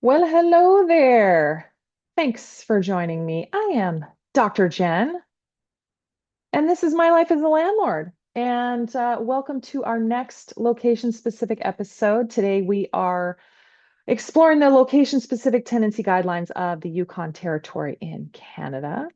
Well, hello there. Thanks for joining me. I am Dr. Jen, and this is My Life as a Landlord. And welcome to our next location-specific episode. Today we are exploring the location-specific tenancy guidelines of the Yukon Territory in Canada.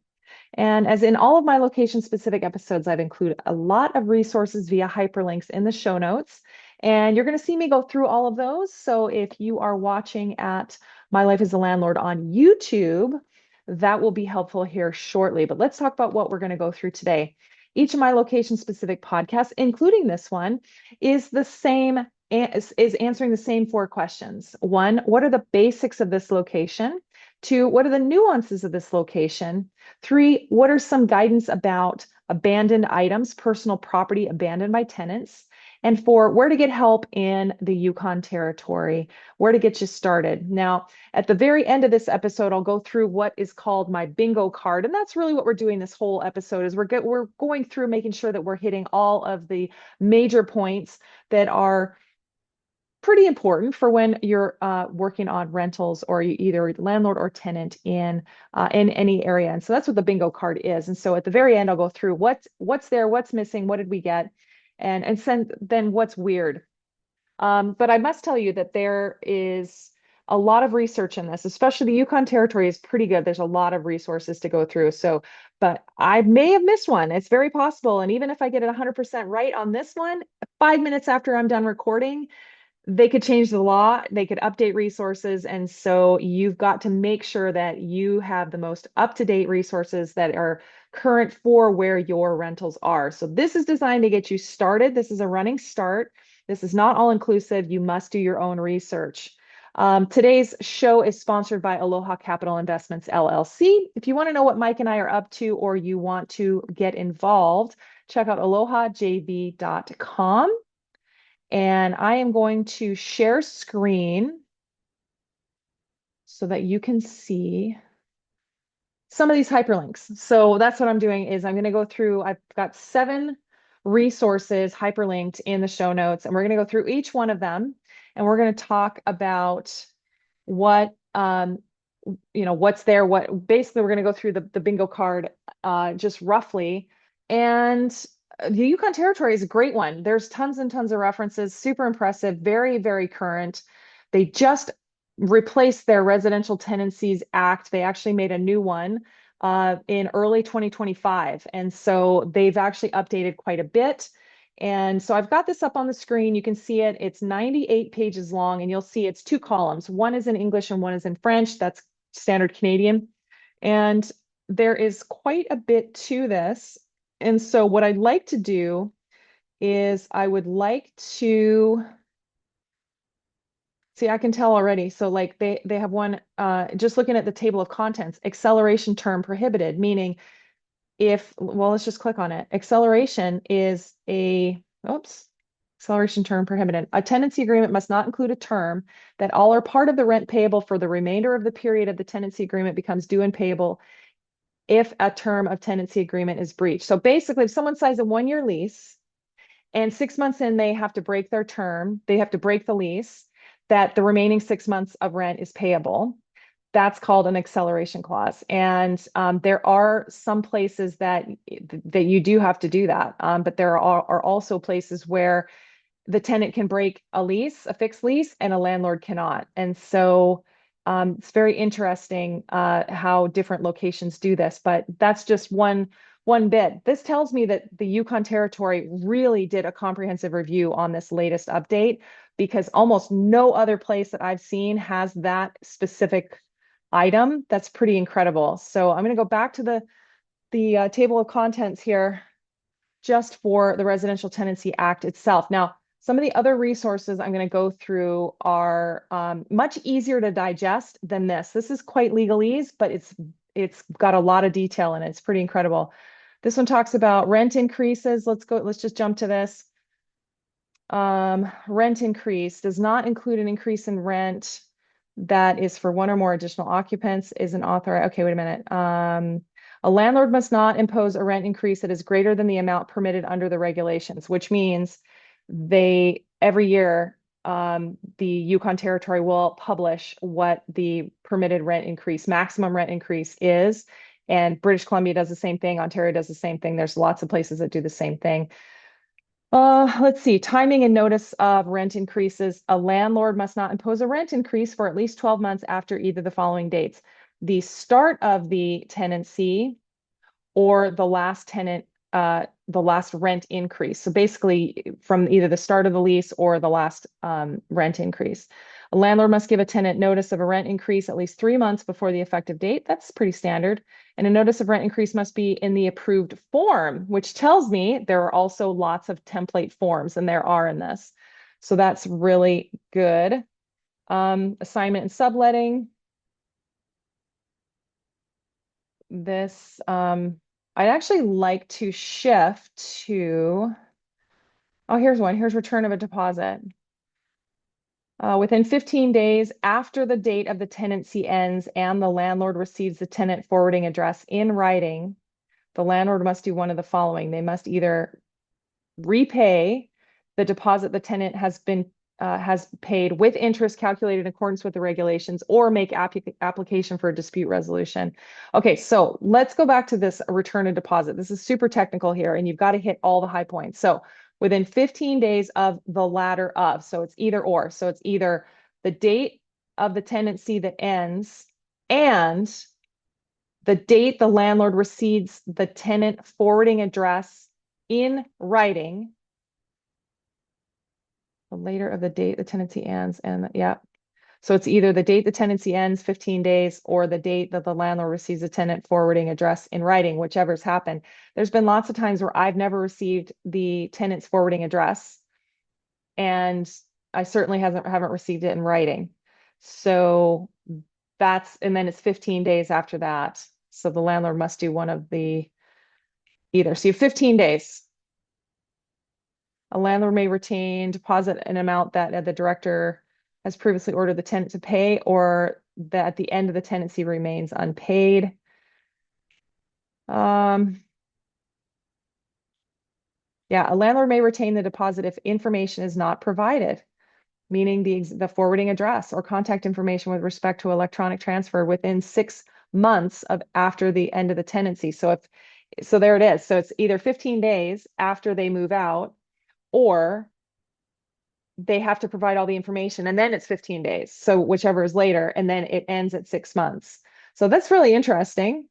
And as in all of my location-specific episodes, I've included a lot of resources via hyperlinks in the show notes. And you're going to see me go through all of those. So if you are watching at My Life as a Landlord on YouTube, that will be helpful here shortly. But let's talk about what we're going to go through today. Each of my location-specific podcasts, including this one, is the same, is answering the same four questions. One, what are the basics of this location? Two, what are the nuances of this location? Three, what are some guidance about abandoned items, personal property abandoned by tenants? And four, where to get help in the Yukon Territory, where to get you started. Now, at the very end of this episode, I'll go through what is called my bingo card. And that's really what we're doing this whole episode is we're going through making sure that we're hitting all of the major points that are pretty important for when you're working on rentals or you either landlord or tenant in any area. And so that's what the bingo card is. And so at the very end, I'll go through what's there, what's missing, what did we get, and then what's weird. But I must tell you that there is a lot of research in this, especially the Yukon Territory is pretty good. There's a lot of resources to go through. So, but I may have missed one. It's very possible. And even if I get it 100% right on this one, 5 minutes after I'm done recording, they could change the law, they could update resources. And so you've got to make sure that you have the most up-to-date resources that are current for where your rentals are. So this is designed to get you started. This is a running start. This is not all inclusive. You must do your own research. Today's show is sponsored by Aloha Capital Investments LLC. If you want to know what Mike and I are up to or you want to get involved, check out alohajv.com. And I am going to share screen so that you can see some of these hyperlinks. So that's what I'm doing is I'm going to go through, I've got 7 resources hyperlinked in the show notes, and we're going to go through each one of them, and we're going to talk about what what's there, what basically we're going to go through the bingo card just roughly. And the Yukon Territory is a great one. There's tons and tons of references, super impressive, very, very current. They just replaced their Residential Tenancies Act. They actually made a new one in early 2025. And so they've actually updated quite a bit. And so I've got this up on the screen. You can see it. It's 98 pages long, and you'll see it's 2 columns. One is in English and one is in French. That's standard Canadian. And there is quite a bit to this. And so what I'd like to do is I would like to see, I can tell already. So like they have one just looking at the table of contents, acceleration term prohibited, meaning well, let's just click on it. Acceleration is acceleration term prohibited. A tenancy agreement must not include a term that all or part of the rent payable for the remainder of the period of the tenancy agreement becomes due and payable if a term of tenancy agreement is breached. So basically, if someone signs a 1-year lease and 6 months in, they have to break their term, they have to break the lease, that the remaining 6 months of rent is payable. That's called an acceleration clause. And there are some places that you do have to do that. But there are also places where the tenant can break a lease, a fixed lease, and a landlord cannot. And so it's very interesting how different locations do this. But that's just one bit. This tells me that the Yukon Territory really did a comprehensive review on this latest update because almost no other place that I've seen has that specific item. That's pretty incredible. So I'm going to go back to the table of contents here just for the Residential Tenancy Act itself. Now, some of the other resources I'm going to go through are much easier to digest than this. This is quite legalese, but it's got a lot of detail in it. It's pretty incredible. This one talks about rent increases. Let's just jump to this. Rent increase does not include an increase in rent that is for one or more additional occupants is an authorized. Okay, wait a minute. A landlord must not impose a rent increase that is greater than the amount permitted under the regulations, which means every year the Yukon Territory will publish what the permitted rent increase, maximum rent increase is. And British Columbia does the same thing. Ontario does the same thing. There's lots of places that do the same thing. Let's see, timing and notice of rent increases. A landlord must not impose a rent increase for at least 12 months after either the following dates: the start of the tenancy or the last rent increase. So basically from either the start of the lease or the last rent increase. A landlord must give a tenant notice of a rent increase at least 3 months before the effective date. That's pretty standard. And a notice of rent increase must be in the approved form, which tells me there are also lots of template forms, and there are in this. So that's really good. Assignment and subletting. This, I'd actually like to shift to, oh, here's one. Here's return of a deposit. Within 15 days after the date of the tenancy ends and the landlord receives the tenant forwarding address in writing, the landlord must do one of the following. They must either repay the deposit the tenant has paid with interest calculated in accordance with the regulations, or make application for a dispute resolution. Okay, so let's go back to this return of deposit. This is super technical here, and you've got to hit all the high points. So within 15 days of the latter of, so it's either or. So it's either the date of the tenancy that ends and the date the landlord receives the tenant forwarding address in writing, the later of the date the tenancy ends, and yeah. So it's either the date the tenancy ends, 15 days, or the date that the landlord receives the tenant forwarding address in writing, whichever's happened. There's been lots of times where I've never received the tenant's forwarding address, and I certainly haven't received it in writing. So and then it's 15 days after that. So the landlord must do one of the either. So you have 15 days. A landlord may retain deposit an amount that the director has previously ordered the tenant to pay, or that at the end of the tenancy remains unpaid. Yeah, a landlord may retain the deposit if information is not provided, meaning the forwarding address or contact information with respect to electronic transfer within 6 months of after the end of the tenancy. So there it is. So it's either 15 days after they move out, or they have to provide all the information, and then it's 15 days. So whichever is later, and then it ends at 6 months. So that's really interesting.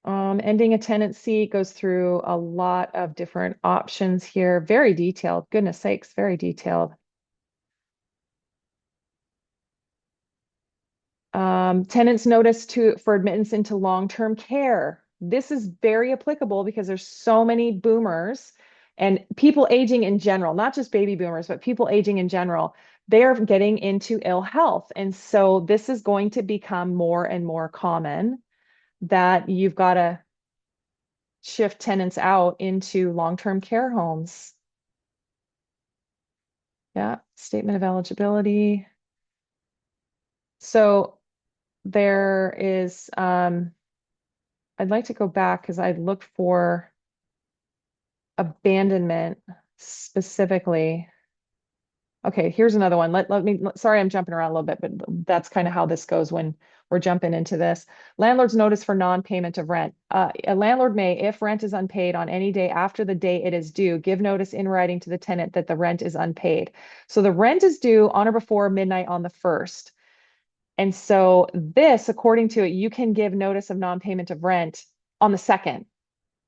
Ending a tenancy goes through a lot of different options here. Very detailed. Goodness sakes, very detailed. Tenants notice for admittance into long-term care. This is very applicable because there's so many boomers and people aging in general, not just baby boomers, but people aging in general. They're getting into ill health. And so this is going to become more and more common that you've got to shift tenants out into long-term care homes. Yeah, statement of eligibility. So there is, I'd like to go back because I'd look for abandonment specifically. Okay, here's another one. Sorry, I'm jumping around a little bit, but that's kind of how this goes when we're jumping into this. Landlord's notice for non-payment of rent. A landlord may, if rent is unpaid on any day after the day it is due, give notice in writing to the tenant that the rent is unpaid. So the rent is due on or before midnight on the 1st. And so this, according to it, you can give notice of non-payment of rent on the 2nd.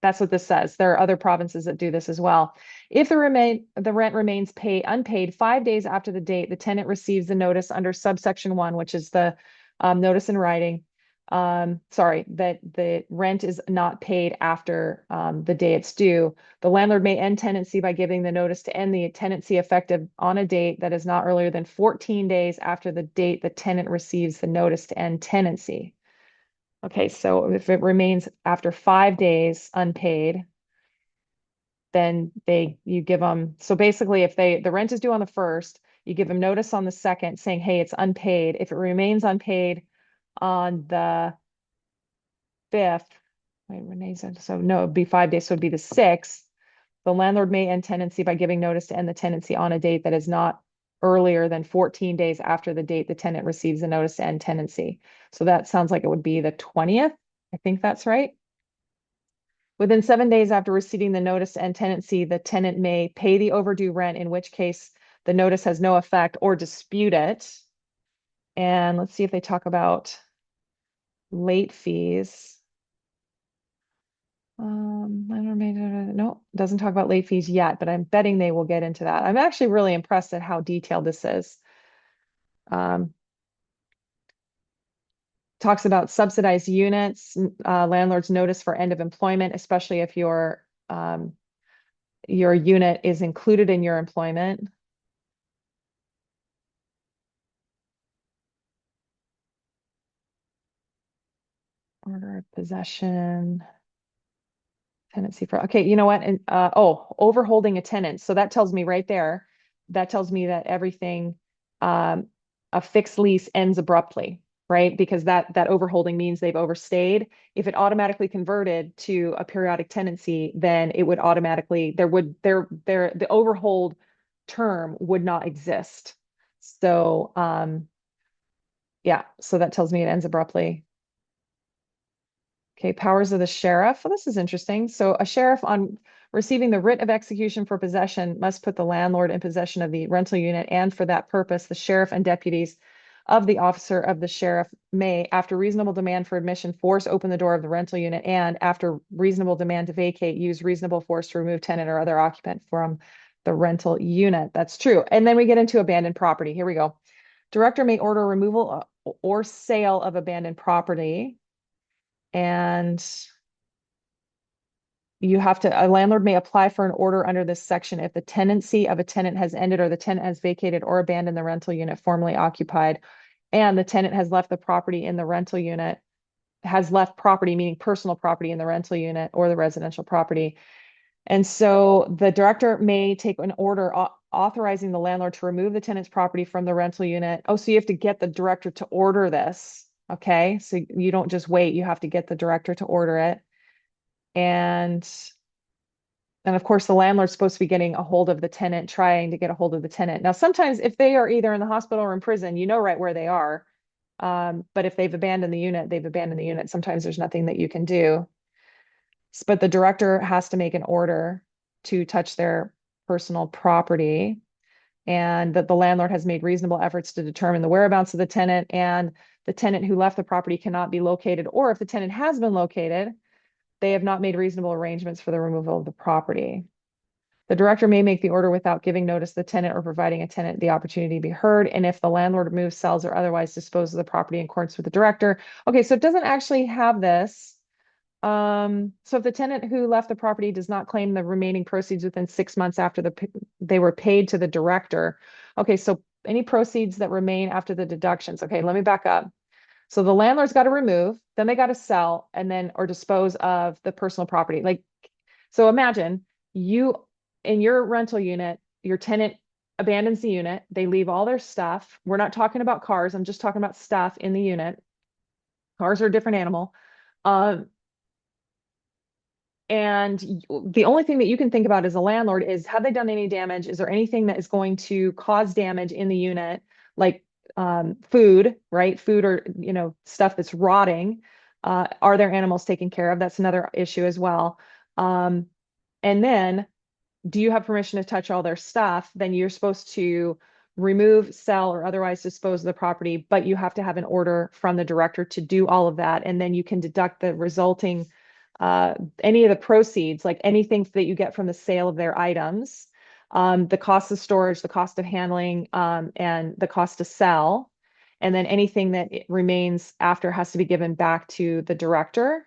That's what this says. There are other provinces that do this as well. If the rent remains unpaid 5 days after the date the tenant receives the notice under subsection 1, which is the notice in writing, that the rent is not paid after the day it's due, the landlord may end tenancy by giving the notice to end the tenancy effective on a date that is not earlier than 14 days after the date the tenant receives the notice to end tenancy. Okay, so if it remains after 5 days unpaid, then you give them, so basically if the rent is due on the 1st, you give them notice on the 2nd saying, hey, it's unpaid. If it remains unpaid on the 5th, wait, Renee's, so no, it'd be 5 days, so it'd be the 6th. The landlord may end tenancy by giving notice to end the tenancy on a date that is not earlier than 14 days after the date the tenant receives the notice to end tenancy. So that sounds like it would be the 20th. I think that's right. Within 7 days after receiving the notice to end tenancy, the tenant may pay the overdue rent, in which case the notice has no effect, or dispute it. And let's see if they talk about late fees. I don't know, no, doesn't talk about late fees yet, but I'm betting they will get into that. I'm actually really impressed at how detailed this is. Um, Talks about subsidized units, landlord's notice for end of employment, especially if your unit is included in your employment. Order of possession. Tenancy for, okay, you know what? And overholding a tenant. So that tells me right there, that tells me that everything, um, a fixed lease ends abruptly, right? Because that overholding means they've overstayed. If it automatically converted to a periodic tenancy, then it would automatically, the overhold term would not exist. So yeah, so that tells me it ends abruptly. Okay, powers of the sheriff. Well, this is interesting. So a sheriff on receiving the writ of execution for possession must put the landlord in possession of the rental unit, and for that purpose, the sheriff and deputies of the officer of the sheriff may, after reasonable demand for admission, force open the door of the rental unit, and after reasonable demand to vacate, use reasonable force to remove tenant or other occupant from the rental unit. That's true. And then we get into abandoned property. Here we go. Director may order removal or sale of abandoned property. And a landlord may apply for an order under this section if the tenancy of a tenant has ended, or the tenant has vacated or abandoned the rental unit formerly occupied, and the tenant has left the property in the rental unit, has left property, meaning personal property in the rental unit or the residential property. And so the director may take an order authorizing the landlord to remove the tenant's property from the rental unit. Oh, so you have to get the director to order this. Okay. So you don't just wait, you have to get the director to order it. And of course, the landlord's supposed to be getting a hold of the tenant, trying to get a hold of the tenant. Now, sometimes if they are either in the hospital or in prison, you know right where they are. But if they've abandoned the unit, they've abandoned the unit. Sometimes there's nothing that you can do. But the director has to make an order to touch their personal property, and that the landlord has made reasonable efforts to determine the whereabouts of the tenant, and the tenant who left the property cannot be located, or if the tenant has been located, they have not made reasonable arrangements for the removal of the property. The director may make the order without giving notice to the tenant or providing a tenant the opportunity to be heard. And if the landlord removes, sells, or otherwise disposes of the property in accordance with the director. Okay, so it doesn't actually have this. So if the tenant who left the property does not claim the remaining proceeds within 6 months after they were paid to the director. Okay, so any proceeds that remain after the deductions. Okay, let me back up. So the landlord's got to remove, then they got to sell, and then or dispose of the personal property. Like, so imagine you in your rental unit, your tenant abandons the unit, they leave all their stuff. We're not talking about cars, I'm just talking about stuff in the unit. Cars are a different animal. Um, and the only thing that you can think about as a landlord is, have they done any damage? Is there anything that is going to cause damage in the unit, like food, right? Food or, stuff that's rotting. Are there animals taken care of? That's another issue as well. And then, do you have permission to touch all their stuff? Then you're supposed to remove, sell, or otherwise dispose of the property, but you have to have an order from the director to do all of that. And then you can deduct the resulting, any of the proceeds, like anything that you get from the sale of their items, the cost of storage, the cost of handling, and the cost to sell. And then anything that remains after has to be given back to the director.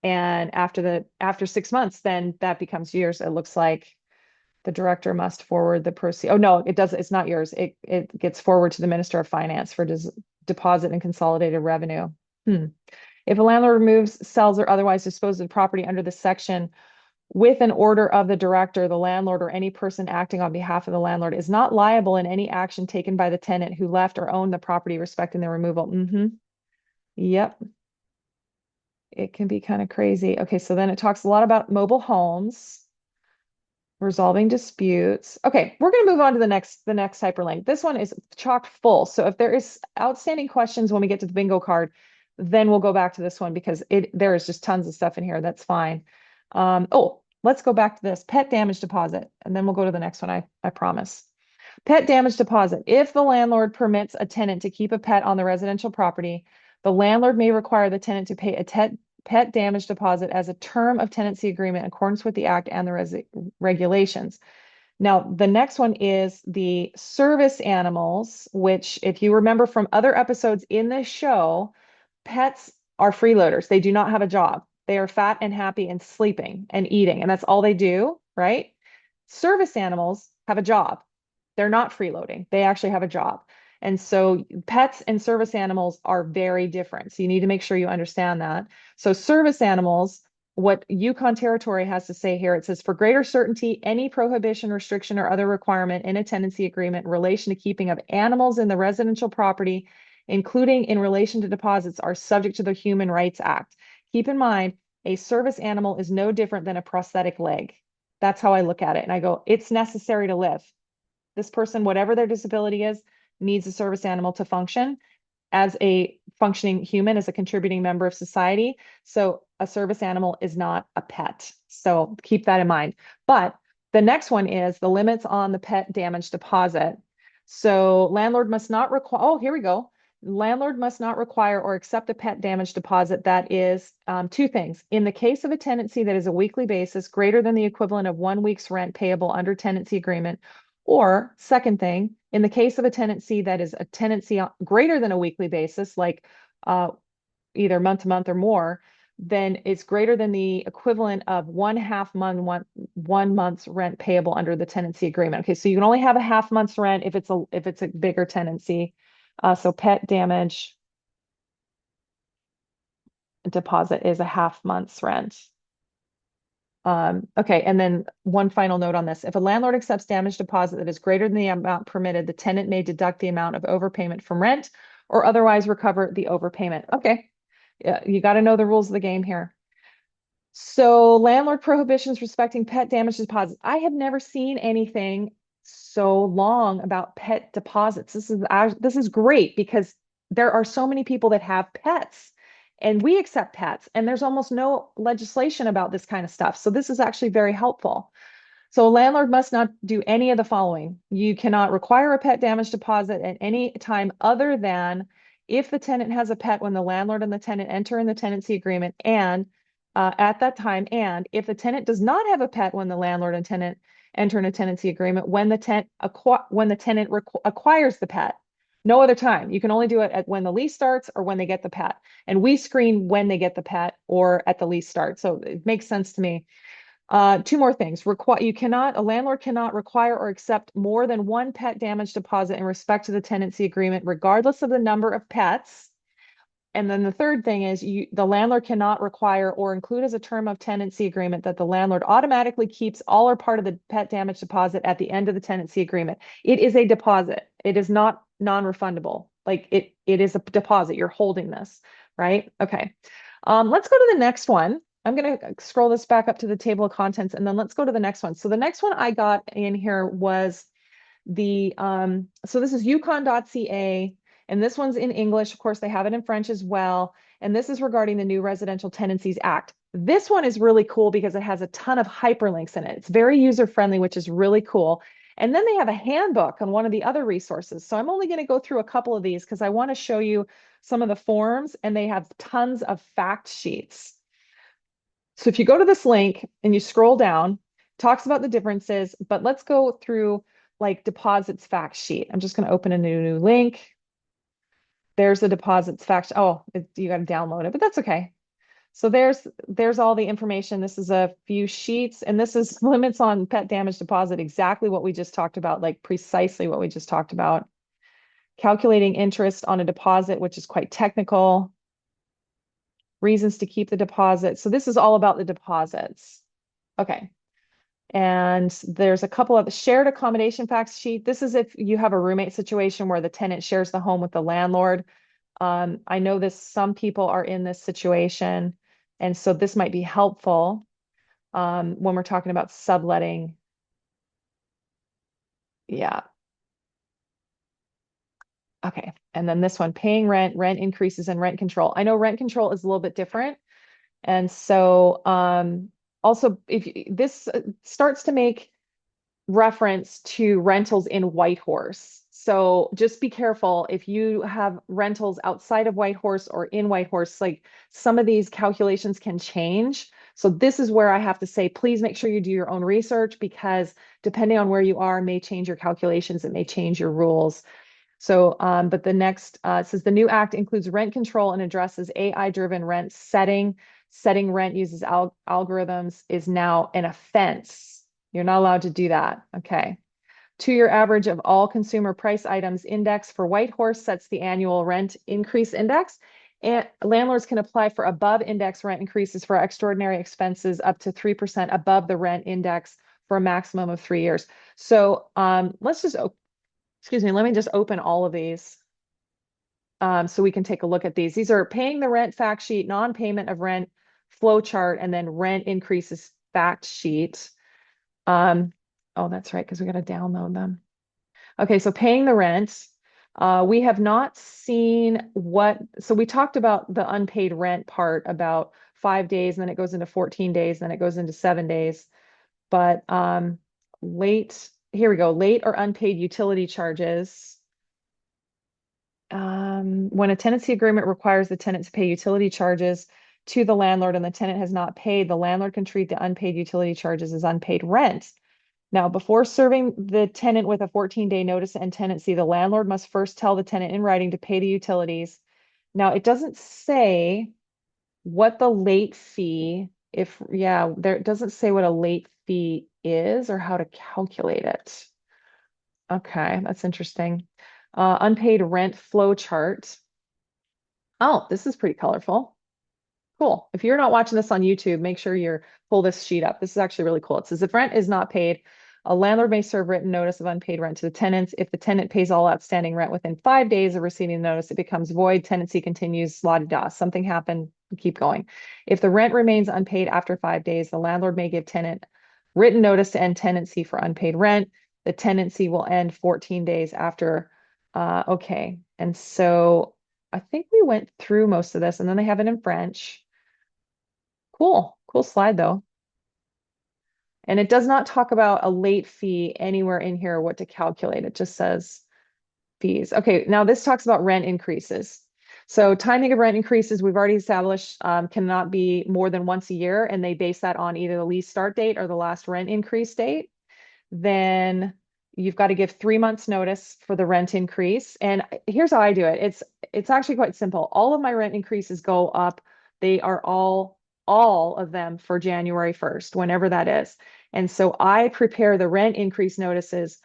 And after 6 months, then that becomes yours. It looks like the director must forward the proceed. Oh, no, it does. It's not yours. It gets forward to the Minister of Finance for deposit and consolidated revenue. If a landlord removes, sells, or otherwise disposes of property under this section with an order of the director, the landlord, or any person acting on behalf of the landlord is not liable in any action taken by the tenant who left or owned the property respecting the removal. Yep. It can be kind of crazy. Okay, so then it talks a lot about mobile homes. Resolving disputes. Okay, we're going to move on to the next hyperlink. This one is chock full. So if there is outstanding questions when we get to the bingo card, then we'll go back to this one because there is just tons of stuff in here. That's fine. Oh, let's go back to this pet damage deposit, and then we'll go to the next one. I promise. Pet damage deposit. If the landlord permits a tenant to keep a pet on the residential property, the landlord may require the tenant to pay a pet damage deposit as a term of tenancy agreement in accordance with the act and the regulations. Now, the next one is the service animals, which, if you remember from other episodes in this show, pets are freeloaders. They do not have a job. They are fat and happy and sleeping and eating, and that's all they do, right? Service animals have a job. They're not freeloading. They actually have a job. And so pets and service animals are very different. So you need to make sure you understand that. So service animals, what Yukon Territory has to say here, it says for greater certainty, any prohibition, restriction, or other requirement in a tenancy agreement in relation to keeping of animals in the residential property, including in relation to deposits, are subject to the Human Rights Act. Keep in mind, a service animal is no different than a prosthetic leg. That's how I look at it. And I go, it's necessary to live. This person, whatever their disability is, needs a service animal to function as a functioning human, as a contributing member of society. So a service animal is not a pet. So keep that in mind. But the next one is the limits on the pet damage deposit. So landlord must not require, oh, here we go. Landlord must not require or accept a pet damage deposit that is two things. In the case of a tenancy that is a weekly basis greater than the equivalent of 1 week's rent payable under tenancy agreement, or second thing, in the case of a tenancy that is a tenancy greater than a weekly basis, like either month to month or more, then it's greater than the equivalent of 1/2 month, 1 month's rent payable under the tenancy agreement. Okay, so you can only have a half month's rent if it's a bigger tenancy. So pet damage deposit is a half month's rent. Okay, and then one final note on this. If a landlord accepts damage deposit that is greater than the amount permitted, the tenant may deduct the amount of overpayment from rent or otherwise recover the overpayment. Okay, yeah, you got to know the rules of the game here. So landlord prohibitions respecting pet damage deposits. I have never seen anything so long about pet deposits. This is great because there are so many people that have pets and we accept pets and there's almost no legislation about this kind of stuff. So this is actually very helpful. So a landlord must not do any of the following. You cannot require a pet damage deposit at any time other than if the tenant has a pet when the landlord and the tenant enter in the tenancy agreement, and at that time, and if the tenant does not have a pet when the landlord and tenant enter in a tenancy agreement, when the tenant acquires the pet. No other time. You can only do it at when the lease starts or when they get the pet. And we screen when they get the pet or at the lease start. So it makes sense to me. Two more things. A landlord cannot require or accept more than one pet damage deposit in respect to the tenancy agreement, regardless of the number of pets. And then the third thing is the landlord cannot require or include as a term of tenancy agreement that the landlord automatically keeps all or part of the pet damage deposit at the end of the tenancy agreement. It is a deposit. It is not non-refundable. Like it is a deposit. You're holding this, right? Okay. Let's go to the next one. I'm going to scroll this back up to the table of contents and then let's go to the next one. So the next one I got in here was so this is yukon.ca. And this one's in English. Of course, they have it in French as well. And this is regarding the new Residential Tenancies Act. This one is really cool because it has a ton of hyperlinks in it. It's very user-friendly, which is really cool. And then they have a handbook on one of the other resources. So I'm only going to go through a couple of these because I want to show you some of the forms, and they have tons of fact sheets. So if you go to this link and you scroll down, talks about the differences, but let's go through like deposits fact sheet. I'm just going to open a new link. There's the deposits fact. Oh, you got to download it, but that's okay. So there's all the information. This is a few sheets, and this is limits on pet damage deposit, exactly what we just talked about, like precisely what we just talked about. Calculating interest on a deposit, which is quite technical. Reasons to keep the deposit. So this is all about the deposits. Okay. And there's a couple of shared accommodation facts sheet. This is if you have a roommate situation where the tenant shares the home with the landlord. I know some people are in this situation, and so this might be helpful when we're talking about subletting Yeah. Okay. And then this one, paying rent, rent increases and rent control. I know rent control is a little bit different. And so also if this starts to make reference to rentals in Whitehorse. So just be careful if you have rentals outside of Whitehorse or in Whitehorse, like some of these calculations can change. So this is where I have to say, please make sure you do your own research because depending on where you are, may change your calculations, it may change your rules. So, but the next says the new act includes rent control and addresses AI-driven rent setting. Setting rent uses algorithms is now an offense. You're not allowed to do that. Okay. Two-year average of all consumer price items index for Whitehorse sets the annual rent increase index. And landlords can apply for above index rent increases for extraordinary expenses up to 3% above the rent index for a maximum of 3 years. So let's just excuse me, let me just open all of these so we can take a look at these. These are paying the rent fact sheet, non-payment of rent flow chart, and then rent increases fact sheet. Oh, that's right, because we got to download them. Okay, so paying the rent. We have not seen what, so we talked about the unpaid rent part about 5 days, and then it goes into 14 days, then it goes into 7 days. But late, here we go, late or unpaid utility charges. When a tenancy agreement requires the tenant to pay utility charges to the landlord and the tenant has not paid, the landlord can treat the unpaid utility charges as unpaid rent. Now, before serving the tenant with a 14-day notice and tenancy, the landlord must first tell the tenant in writing to pay the utilities. Now, it doesn't say what the late fee, if, yeah, there it doesn't say what a late fee is or how to calculate it. Okay, that's interesting. Unpaid rent flow chart. Oh, this is pretty colorful. Cool. If you're not watching this on YouTube, make sure you're pull this sheet up. This is actually really cool. It says if rent is not paid, a landlord may serve written notice of unpaid rent to the tenants. If the tenant pays all outstanding rent within 5 days of receiving the notice, it becomes void. Tenancy continues, la di da. Something happened, keep going. If the rent remains unpaid after 5 days, the landlord may give tenant written notice to end tenancy for unpaid rent. The tenancy will end 14 days after. Okay. And so I think we went through most of this, and then they have it in French. Cool. Cool slide though. And it does not talk about a late fee anywhere in here, what to calculate. It just says fees. Okay, now this talks about rent increases. So timing of rent increases, we've already established cannot be more than once a year, and they base that on either the lease start date or the last rent increase date. Then you've got to give 3 months notice for the rent increase. And here's how I do it. It's actually quite simple. All of my rent increases go up. They are all of them for January 1st, whenever that is. And so I prepare the rent increase notices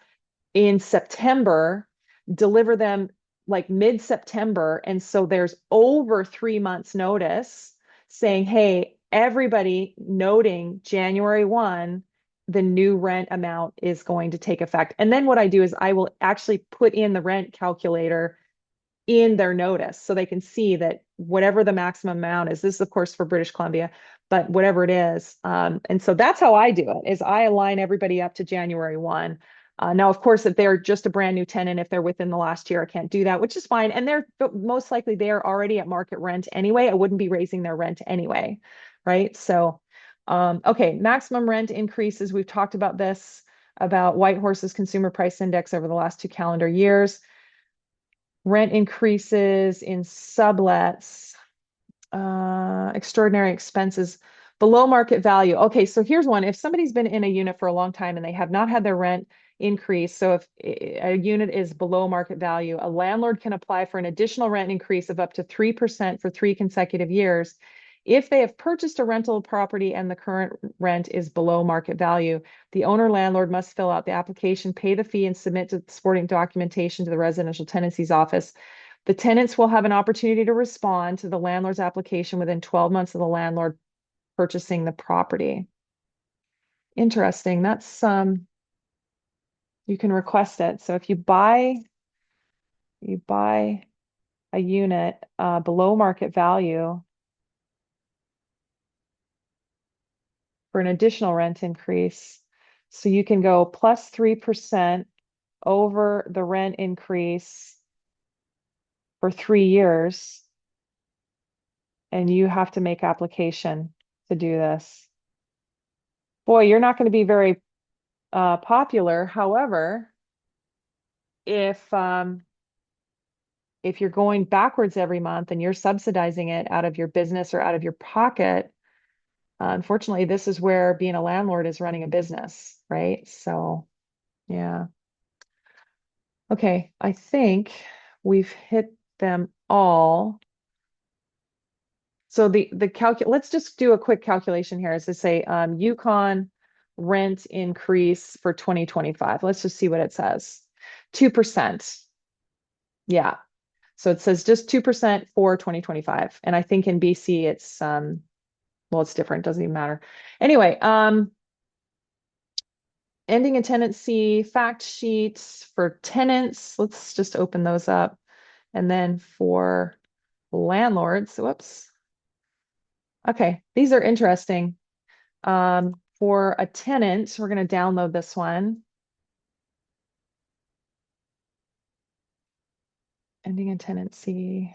in September, deliver them like mid-September. And so there's over 3 months notice saying, hey, everybody noting January 1, the new rent amount is going to take effect. And then what I do is I will actually put in the rent calculator in their notice so they can see that whatever the maximum amount is, this is of course for British Columbia, but whatever it is. And so that's how I do it is I align everybody up to January 1. Now, of course, if they're just a brand new tenant, if they're within the last year, I can't do that, which is fine. And they're most likely they are already at market rent anyway. I wouldn't be raising their rent anyway, right? So, okay, maximum rent increases. We've talked about this, about Whitehorse's consumer price index over the last 2 calendar years. Rent increases in sublets, extraordinary expenses below market value. Okay, so here's one. If somebody's been in a unit for a long time and they have not had their rent increase, so if a unit is below market value, a landlord can apply for an additional rent increase of up to 3% for 3 consecutive years. If they have purchased a rental property and the current rent is below market value, the owner landlord must fill out the application, pay the fee, and submit the supporting documentation to the residential tenancies office. The tenants will have an opportunity to respond to the landlord's application within 12 months of the landlord purchasing the property. Interesting. That's you can request it. So if you buy a unit below market value for an additional rent increase, so you can go plus 3% over the rent increase for 3 years, and you have to make application to do this. Boy, you're not going to be very popular. However, if you're going backwards every month and you're subsidizing it out of your business or out of your pocket, unfortunately, this is where being a landlord is running a business, right? So, yeah. Okay, I think we've hit them all. So let's just do a quick calculation here. As to say, Yukon rent increase for 2025. Let's just see what it says. 2%. Yeah. So it says just 2% for 2025. And I think in BC it's well, it's different, doesn't even matter. Anyway, ending a tenancy fact sheets for tenants. Let's just open those up. And then for landlords, whoops. Okay, these are interesting. For a tenant, we're going to download this one. Ending a tenancy.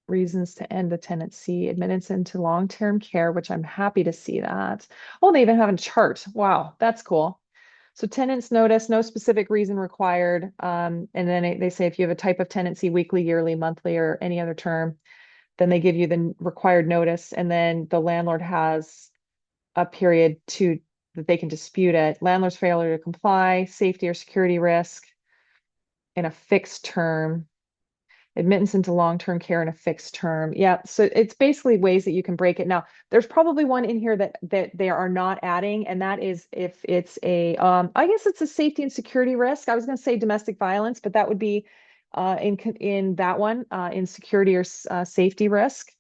Reasons to end the tenancy, admittance into long-term care, which I'm happy to see that. Oh, they even have a chart. Wow, that's cool. So tenants notice, no specific reason required. And then they say if you have a type of tenancy, weekly, yearly, monthly, or any other term, then they give you the required notice. And then the landlord has a period that they can dispute it. Landlord's failure to comply, safety or security risk in a fixed term, admittance into long-term care in a fixed term. Yeah, so it's basically ways that you can break it. Now, there's probably one in here that they are not adding, and that is if it's I guess it's a safety and security risk. I was going to say domestic violence, but that would be in that one, in security or safety risk,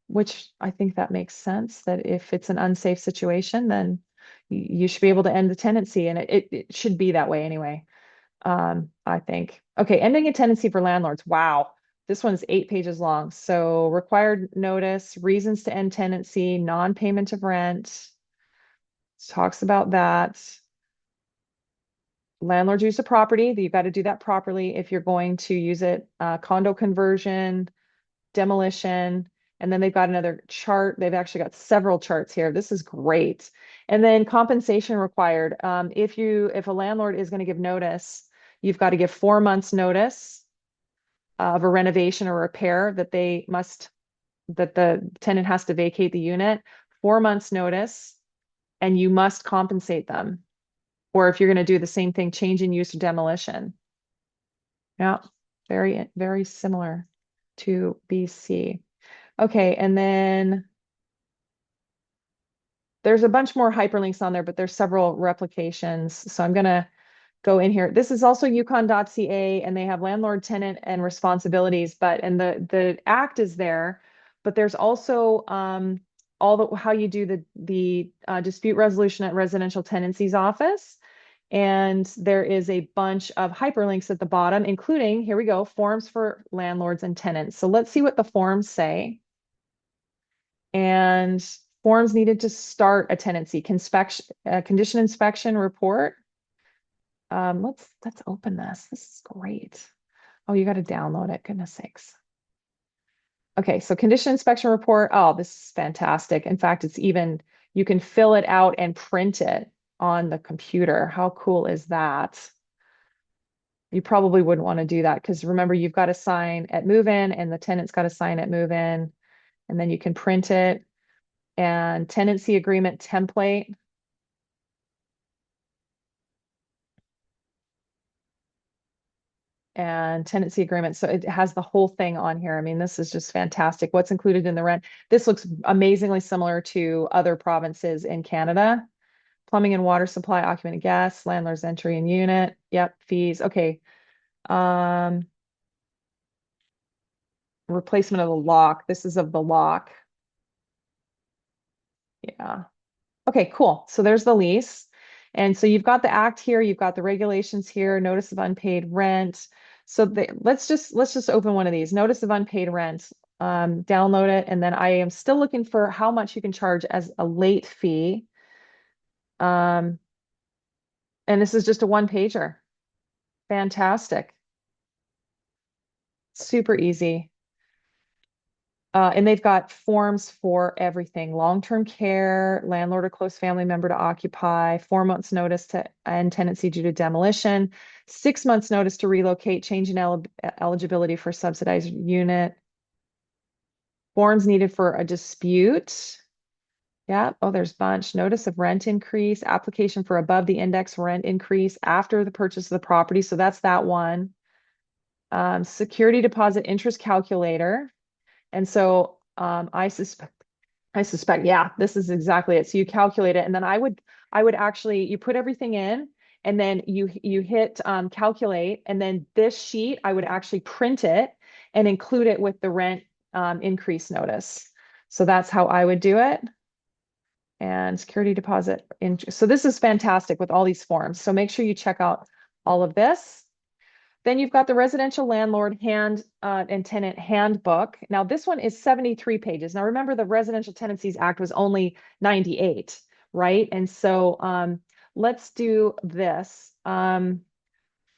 which I think that makes sense, that if it's an unsafe situation, then you should be able to end the tenancy, and it should be that way anyway. I think. Okay, ending a tenancy for landlords. Wow. This one's 8 pages long. So required notice, reasons to end tenancy, non-payment of rent. Talks about that. Landlord use of property. You've got to do that properly if you're going to use it. Condo conversion, demolition. And then they've got another chart. They've actually got several charts here. This is great. And then compensation required. If a landlord is going to give notice, you've got to give 4 months notice of a renovation or repair that the tenant has to vacate the unit, 4 months notice, and you must compensate them. Or if you're going to do the same thing, change in use or demolition. Yeah, very, very similar to BC. Okay, and then there's a bunch more hyperlinks on there, but there's several replications. So I'm going to go in here. This is also yukon.ca, and they have landlord, tenant, and responsibilities, and the act is there, but there's also how you do the dispute resolution at residential tenancies office. And there is a bunch of hyperlinks at the bottom, including, here we go, forms for landlords and tenants. So let's see what the forms say. And forms needed to start a tenancy, condition inspection report. Let's open this. This is great. Oh, you got to download it. Goodness sakes. Okay, so condition inspection report. Oh, this is fantastic. In fact, you can fill it out and print it on the computer. How cool is that? You probably wouldn't want to do that because remember, you've got to sign at move-in and the tenant's got to sign at move-in, and then you can print it. And tenancy agreement template. And tenancy agreement. So it has the whole thing on here. I mean, this is just fantastic. What's included in the rent? This looks amazingly similar to other provinces in Canada. Plumbing and water supply, occupant and guest, landlord's entry and unit. Yep, fees. Okay. Replacement of the lock. This is of the lock. Yeah. Okay, cool. So there's the lease. And so you've got the act here, you've got the regulations here, notice of unpaid rent. So let's just open one of these. Notice of unpaid rent. download it. And then I am still looking for how much you can charge as a late fee. Um, and this is just a one pager. Fantastic. Super easy. And they've got forms for everything: long-term care, landlord or close family member to occupy, 4 months notice to end tenancy due to demolition, 6 months notice to relocate, change in eligibility for subsidized unit, forms needed for a dispute. Yeah. Oh, there's bunch. Notice of rent increase, application for above the index rent increase after the purchase of the property. So that's that one. Security deposit interest calculator. And so I suspect, yeah, this is exactly it. So you calculate it, and then I would actually, you put everything in, and then you hit calculate, and then this sheet I would actually print it and include it with the rent increase notice. So that's how I would do it. And security deposit in. So this is fantastic with all these forms. So make sure you check out all of this. Then you've got the residential landlord and tenant handbook. Now this one is 73 pages. Now remember, the Residential Tenancies Act was only 98, right? And so let's do this.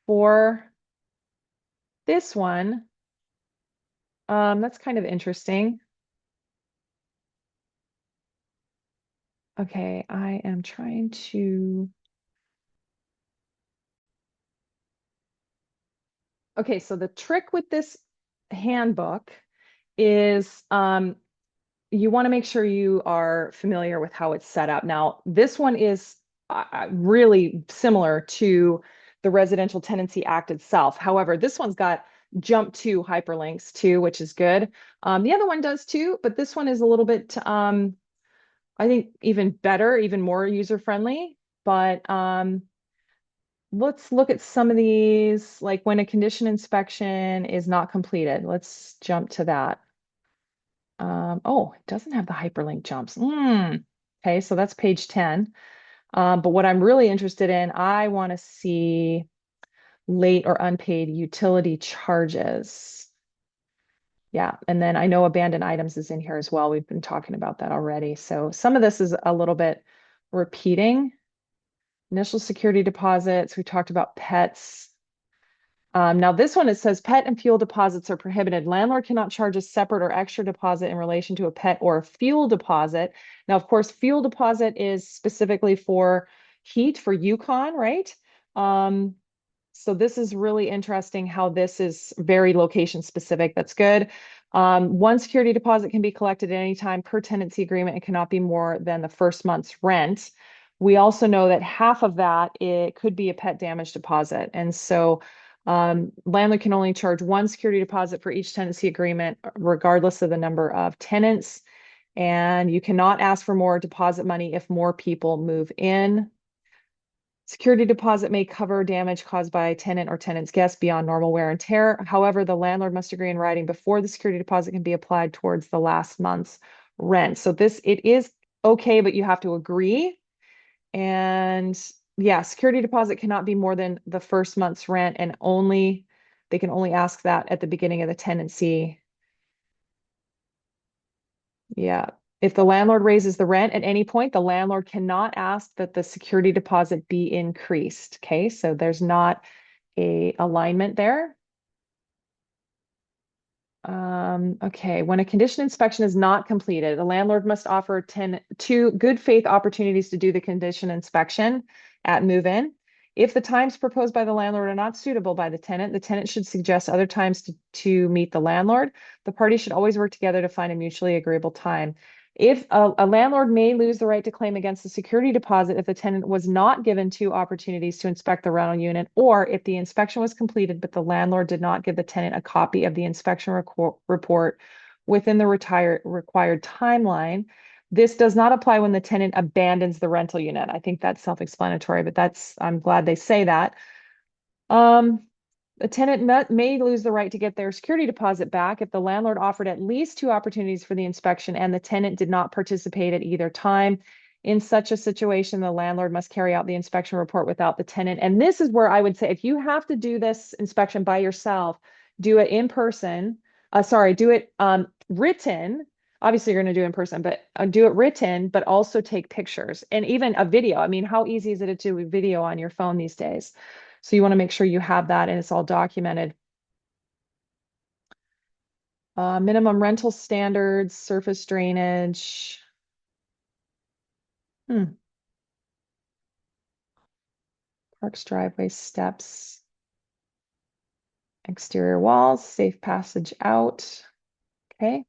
For this one, that's kind of interesting. Okay, I am trying to. Okay, so the trick with this handbook is you want to make sure you are familiar with how it's set up. Now, this one is really similar to the Residential Tenancy Act itself. However, this one's got jump to hyperlinks too, which is good. The other one does too, but this one is a little bit, I think, even better, even more user friendly. But let's look at some of these, like when a condition inspection is not completed. Let's jump to that. Oh, it doesn't have the hyperlink jumps. Okay, so that's page 10. But what I'm really interested in, I want to see late or unpaid utility charges. Yeah, and then I know abandoned items is in here as well. We've been talking about that already. So some of this is a little bit repeating. Initial security deposits. We talked about pets. Now this one, it says pet and fuel deposits are prohibited. Landlord cannot charge a separate or extra deposit in relation to a pet or a fuel deposit. Now, of course, fuel deposit is specifically for heat for Yukon, right? Um, so this is really interesting how this is very location specific. That's good. One security deposit can be collected at any time per tenancy agreement and cannot be more than the first month's rent. We also know that half of that, it could be a pet damage deposit. And so landlord can only charge one security deposit for each tenancy agreement, regardless of the number of tenants. And you cannot ask for more deposit money if more people move in. Security deposit may cover damage caused by a tenant or tenant's guest beyond normal wear and tear. However, the landlord must agree in writing before the security deposit can be applied towards the last month's rent. So it is okay, but you have to agree. And yeah, security deposit cannot be more than the first month's rent, and they can only ask that at the beginning of the tenancy. Yeah. If the landlord raises the rent at any point, the landlord cannot ask that the security deposit be increased. Okay, so there's not a alignment there. Okay, when a condition inspection is not completed, the landlord must offer two good faith opportunities to do the condition inspection at move-in. If the times proposed by the landlord are not suitable by the tenant should suggest other times to meet the landlord. The parties should always work together to find a mutually agreeable time. If a landlord may lose the right to claim against the security deposit if the tenant was not given two opportunities to inspect the rental unit, or if the inspection was completed, but the landlord did not give the tenant a copy of the inspection report within the required timeline. This does not apply when the tenant abandons the rental unit. I think that's self-explanatory, but I'm glad they say that. The tenant may lose the right to get their security deposit back if the landlord offered at least two opportunities for the inspection and the tenant did not participate at either time. In such a situation, the landlord must carry out the inspection report without the tenant. And this is where I would say, if you have to do this inspection by yourself, do it in person. Do it written. Obviously, you're going to do it in person, but do it written, but also take pictures and even a video. I mean, how easy is it to do a video on your phone these days? So you want to make sure you have that and it's all documented. Minimum rental standards, surface drainage. Hmm. Parks, driveways, steps, exterior walls, safe passage out. Okay.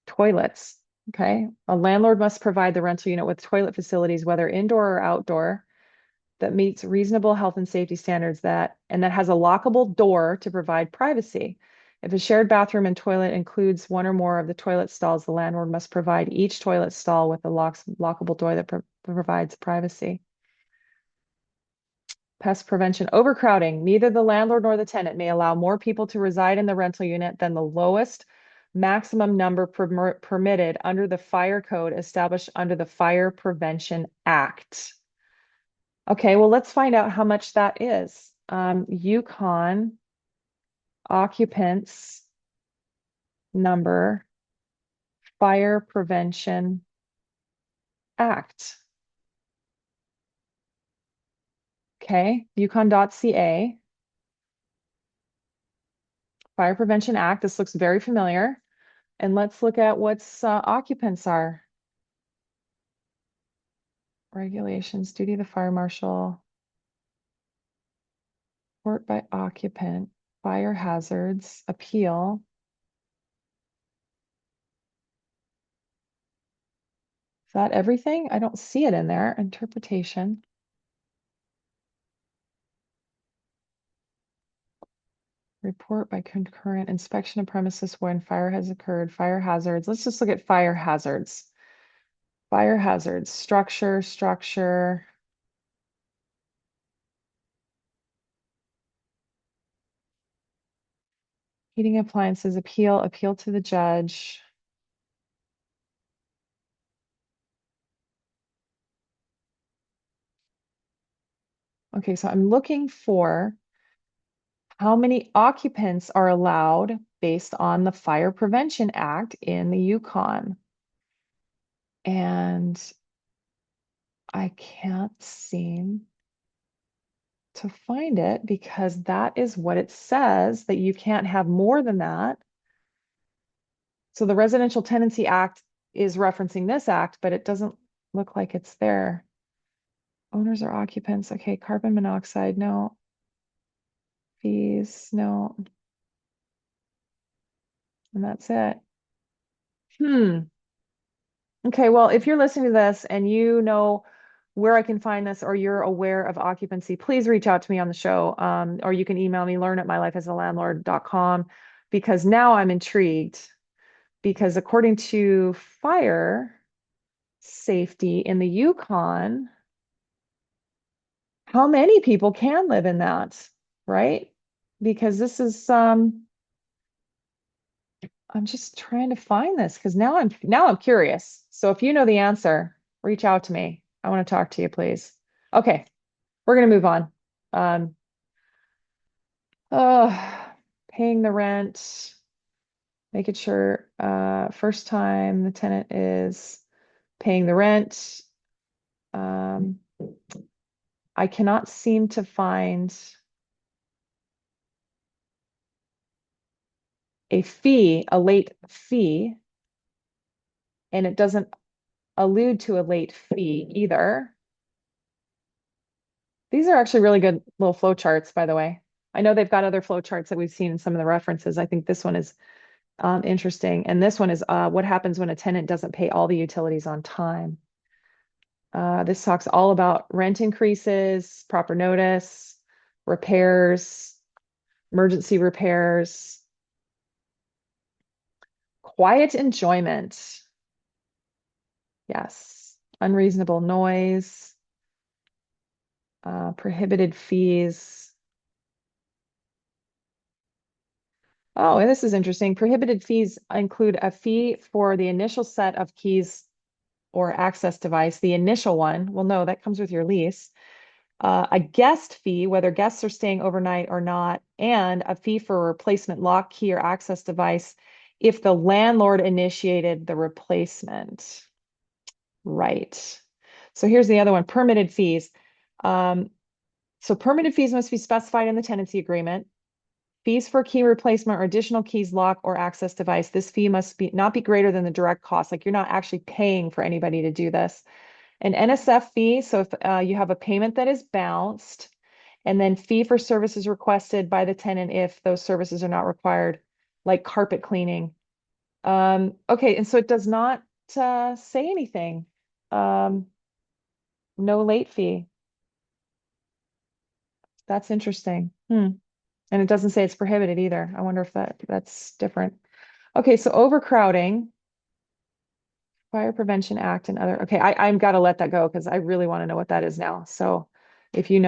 Toilets. Okay. A landlord must provide the rental unit with toilet facilities, whether indoor or outdoor, that meets reasonable health and safety standards that has a lockable door to provide privacy. If a shared bathroom and toilet includes one or more of the toilet stalls, the landlord must provide each toilet stall with a lockable door that provides privacy. Pest prevention, overcrowding. Neither the landlord nor the tenant may allow more people to reside in the rental unit than the lowest maximum number permitted under the fire code established under the Fire Prevention Act. Okay, well, let's find out how much that is. Yukon occupants number Fire Prevention Act. Okay, yukon.ca. Fire Prevention Act. This looks very familiar. And let's look at what's occupants are. Regulations, duty of the fire marshal, report by occupant, fire hazards, appeal. Is that everything? I don't see it in there. Interpretation. Report by concurrent inspection of premises when fire has occurred. Fire hazards. Let's just look at fire hazards. Fire hazards. Structure. Heating appliances. Appeal to the judge. Okay, so I'm looking for how many occupants are allowed based on the Fire Prevention Act in the Yukon. And I can't seem to find it because that is what it says, that you can't have more than that. So the Residential Tenancy Act is referencing this act, but it doesn't look like it's there. Owners or occupants. Okay, carbon monoxide, no. Fees, no. And that's it. Okay, well, if you're listening to this and you know where I can find this or you're aware of occupancy, please reach out to me on the show. Or you can email me, learn@mylifeasalandlord.com, because now I'm intrigued. Because according to fire safety in the Yukon, how many people can live in that, right? Because this is I'm just trying to find this because now I'm curious. So if you know the answer, reach out to me. I want to talk to you, please. Okay, we're gonna move on. Um, paying the rent, making sure first time the tenant is paying the rent. Um, I cannot seem to find a fee, a late fee, and it doesn't allude to a late fee either. These are actually really good little flow charts, by the way. I know they've got other flow charts that we've seen in some of the references. I think this one is interesting. And this one is what happens when a tenant doesn't pay all the utilities on time. This talks all about rent increases, proper notice, repairs, emergency repairs, quiet enjoyment. Yes. Unreasonable noise, prohibited fees. Oh, and this is interesting. Prohibited fees include a fee for the initial set of keys or access device, the initial one. Well, no, that comes with your lease. A guest fee, whether guests are staying overnight or not, and a fee for a replacement lock, key, or access device if the landlord initiated the replacement. Right. So here's the other one, permitted fees. Um, so permitted fees must be specified in the tenancy agreement. Fees for key replacement or additional keys, lock, or access device. This fee must be not be greater than the direct cost. Like you're not actually paying for anybody to do this. An NSF fee, so if you have a payment that is bounced, and then fee for services requested by the tenant if those services are not required, like carpet cleaning. Okay, and so it does not say anything. Um, no late fee. That's interesting. And it doesn't say it's prohibited either. I wonder if that's different. Okay, so overcrowding, Fire Prevention Act and other. Okay, I've got to let that go because I really want to know what that is now. So if you know.